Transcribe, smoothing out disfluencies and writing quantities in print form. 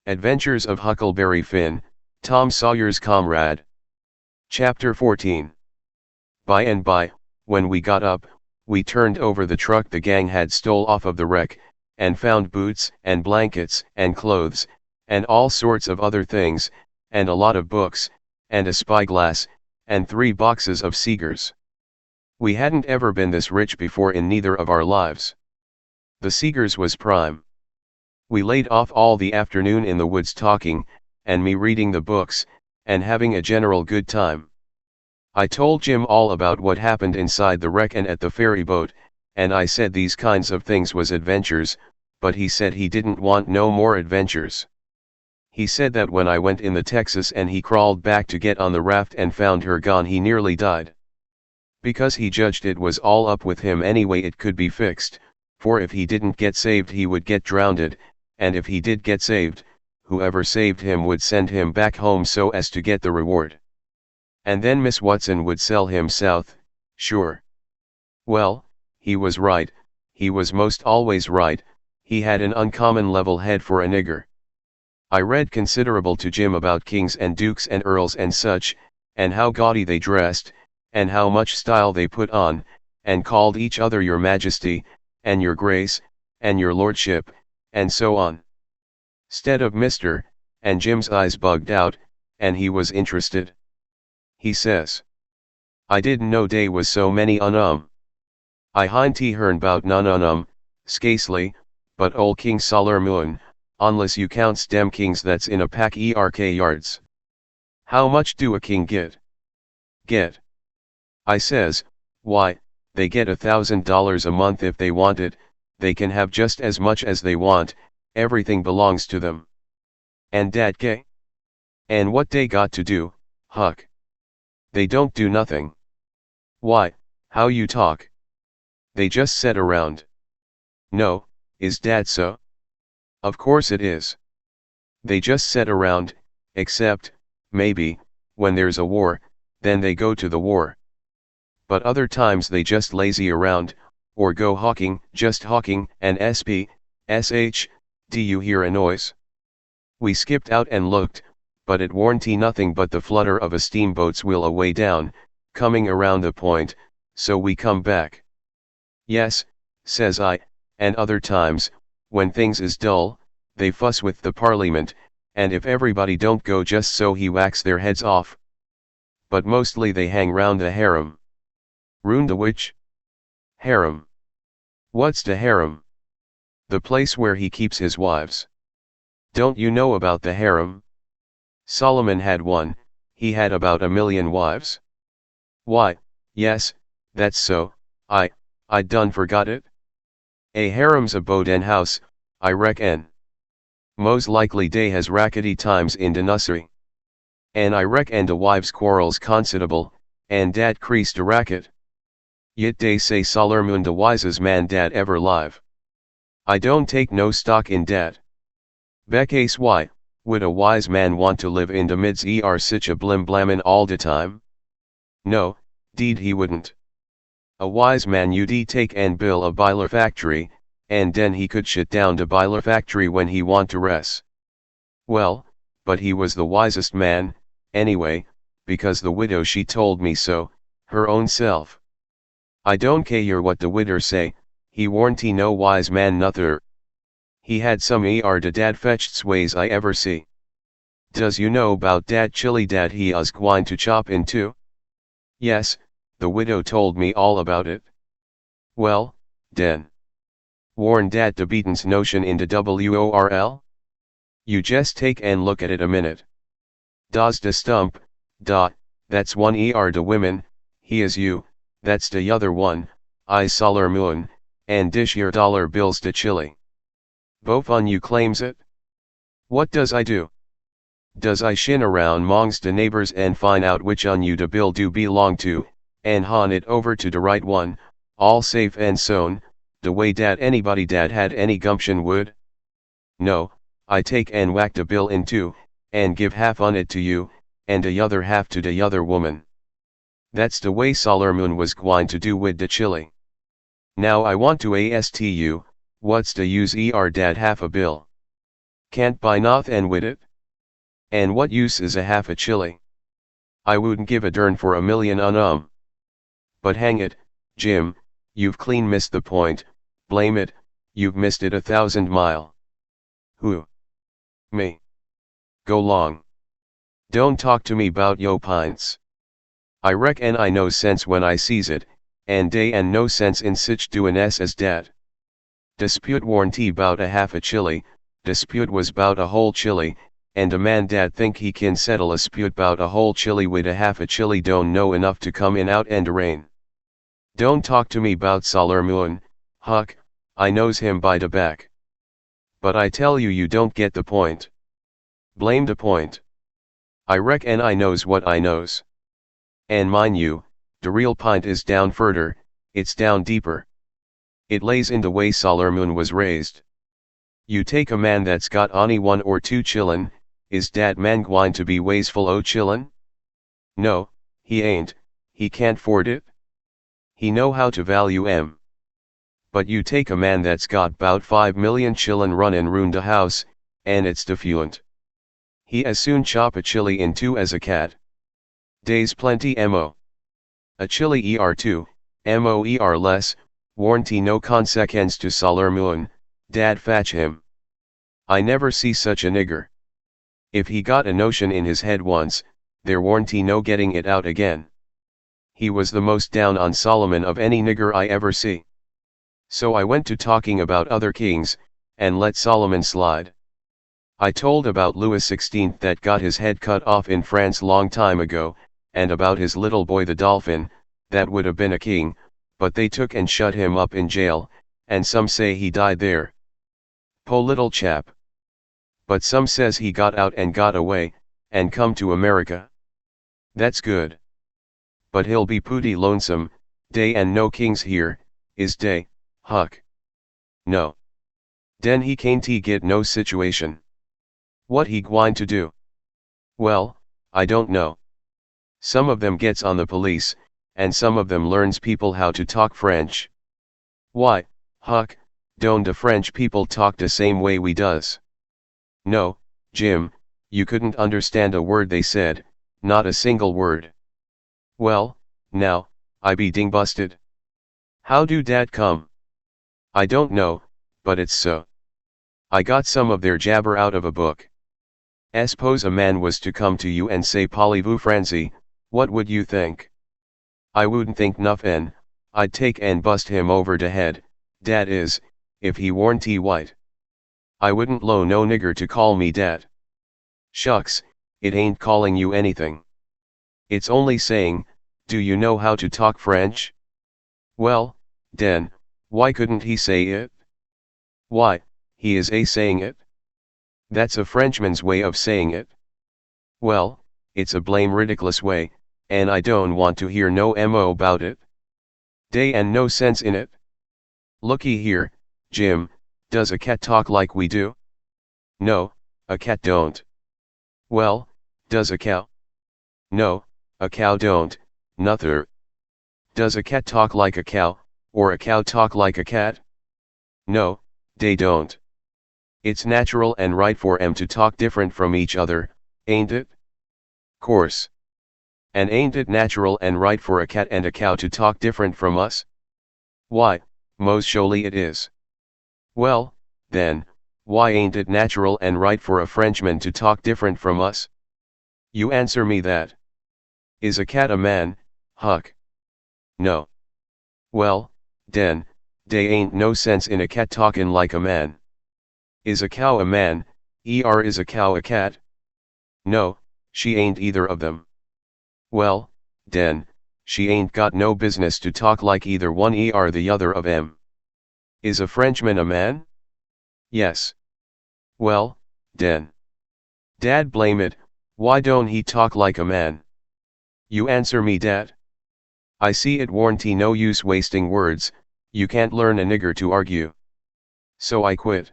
Adventures of Huckleberry Finn, Tom Sawyer's Comrade. Chapter 14. By and by, when we got up, we turned over the truck the gang had stole off of the wreck, and found boots and blankets and clothes, and all sorts of other things, and a lot of books, and a spyglass, and 3 boxes of cigars. We hadn't ever been this rich before in neither of our lives. The cigars was prime. We laid off all the afternoon in the woods talking, and me reading the books, and having a general good time. I told Jim all about what happened inside the wreck and at the ferry boat, and I said these kinds of things was adventures, but he said he didn't want no more adventures. He said that when I went in the Texas and he crawled back to get on the raft and found her gone, he nearly died. Because he judged it was all up with him anyway, it could be fixed, for if he didn't get saved he would get drowned, and if he did get saved, whoever saved him would send him back home so as to get the reward. And then Miss Watson would sell him south, sure. Well, he was right, he was most always right, he had an uncommon level head for a nigger. I read considerable to Jim about kings and dukes and earls and such, and how gaudy they dressed, and how much style they put on, and called each other your majesty, and your grace, and your lordship, and so on. 'Stead of Mr., and Jim's eyes bugged out, and he was interested. He says, "I didn't know dey was so many I hind te hearn bout none scasely, but ol' King Sawyer unless you counts dem kings that's in a pack erk yards. How much do a king get? Get?" I says, "Why, they get $1,000 a month if they want it, they can have just as much as they want, everything belongs to them." "And dat gay? And what dey got to do, Huck?" "They don't do nothing." "Why, how you talk? They just set around." "No, is dat so?" "Of course it is. They just set around, except, maybe, when there's a war, then they go to the war. But other times they just lazy around, or go hawking, just hawking, and do you hear a noise?" We skipped out and looked, but it warn't nothing but the flutter of a steamboat's wheel away down, coming around the point, so we come back. "Yes," says I, "and other times, when things is dull, they fuss with the parliament, and if everybody don't go just so he whacks their heads off. But mostly they hang round the harem." "Round the which?" "Harem." "What's the harem?" "The place where he keeps his wives." "Don't you know about the harem? Solomon had one, he had about 1,000,000 wives." "Why, yes, that's so, I done forgot it. A harem's a boden house, I reckon. Mos likely dey has rackety times in de nussery. And I reckon de wives quarrels considerable, and dat crease de racket. Yit dey say Sawyer de wisest man dat ever live. I don't take no stock in dat. Becase why, would a wise man want to live in de mids sich a blammin all de time? No, deed he wouldn't. A wise man you'd take and build a biler factory, and den he could shut down de biler factory when he want to res. Well, but he was the wisest man, anyway, because the widow she told me so, her own self. I don't care what the widder say, he warn't no wise man nuther. He had some de dad fetched ways I ever see. Does you know bout dat chili dat he us gwine to chop in two? Yes, the widow told me all about it. Well, den. Warn dat de beaten's notion in de worl? You jest take and look at it a minute. Das de stump, that's one de women, he is you, that's de other one, I Sawyer, and dish yer dollar bills de chili. Both on you claims it? What does I do? Does I shin around mongs de neighbors and find out which on you de bill do belong to, and han it over to de right one, all safe and sown, de way dat anybody dat had any gumption would? No, I take and whack de bill in two, and give half on it to you, and de other half to de other woman. That's de way Sawyer was gwine to do wid de chili. Now I want to ask you, what's de use dat half a bill? Can't buy nothin' with it. And what use is a half a chili? I wouldn't give a dern for a million on. But hang it, Jim, you've clean missed the point, blame it, you've missed it 1,000 mile. Who? Me. Go long. Don't talk to me 'bout yo pints. I reckon I know sense when I sees it, and dey and no sense in sich doin' as dat. Dispute warn't 'bout a half a chili, dispute was 'bout a whole chili, and a man dat think he kin settle a 'spute 'bout a whole chili wid a half a chili don't know enough to come in out and rain. Don't talk to me 'bout Sawyer Moon, Huck, I knows him by de back. But I tell you don't get the point. Blame the point. I reckon I knows what I knows. And mind you, de real pint is down furder, it's down deeper. It lays in the way Sawyer Moon was raised. You take a man that's got only 1 or 2 chillin', is dat man gwine to be wasteful o' chillin'? No, he ain't, he can't 'ford it. He know how to value 'em. But you take a man that's got 'bout 5 million chillin' runnin' round de house, and it's defluent. He as soon chop a chili in 2 as a cat. Dey's plenty mo. A chili er 2, mo less, warnty no consequence to Sawyer Moon, dad fetch him. I never see such a nigger. If he got a notion in his head once, there warnty no getting it out again. He was the most down on Solomon of any nigger I ever see. So I went to talking about other kings, and let Solomon slide. I told about Louis XVI that got his head cut off in France long time ago, and about his little boy the Dolphin, that would have been a king, but they took and shut him up in jail, and some say he died there. Po little chap. But some says he got out and got away, and come to America. That's good. But he'll be pooty lonesome, dey and no kings here, is dey, Huck? No. Den he can't get no situation. What he gwine to do? Well, I don't know. Some of them gets on the police, and some of them learns people how to talk French. Why, Huck, don't the French people talk the same way we does? No, Jim, you couldn't understand a word they said, not a single word. Well, now, I be ding busted. How do dat come? I don't know, but it's so. I got some of their jabber out of a book. S'pose a man was to come to you and say Parlez-vous Français, what would you think? I wouldn't think nuffin', I'd take and bust him over de head, dat is, if he warn't white. I wouldn't low no nigger to call me dat. Shucks, it ain't calling you anything. It's only saying, do you know how to talk French? Well, den, why couldn't he say it? Why, he is saying it. That's a Frenchman's way of saying it. Well, it's a blame ridiculous way, and I don't want to hear no mo about it. Dey and no sense in it. Looky here, Jim, does a cat talk like we do? No, a cat don't. Well, does a cow? No, a cow don't, nuther. Does a cat talk like a cow, or a cow talk like a cat? No, dey don't. It's natural and right for 'em to talk different from each other, ain't it? Course. And ain't it natural and right for a cat and a cow to talk different from us? Why, most surely it is. Well, then, why ain't it natural and right for a Frenchman to talk different from us? You answer me that. Is a cat a man, Huck? No. Well, den, dey ain't no sense in a cat talkin' like a man. Is a cow a man, is a cow a cat? No, she ain't either of them. Well, den, she ain't got no business to talk like either one the other of 'em. Is a Frenchman a man? Yes. Well, den. Dad blame it, why don't he talk like a man? You answer me dat. I see it warnty no use wasting words, you can't learn a nigger to argue. So I quit.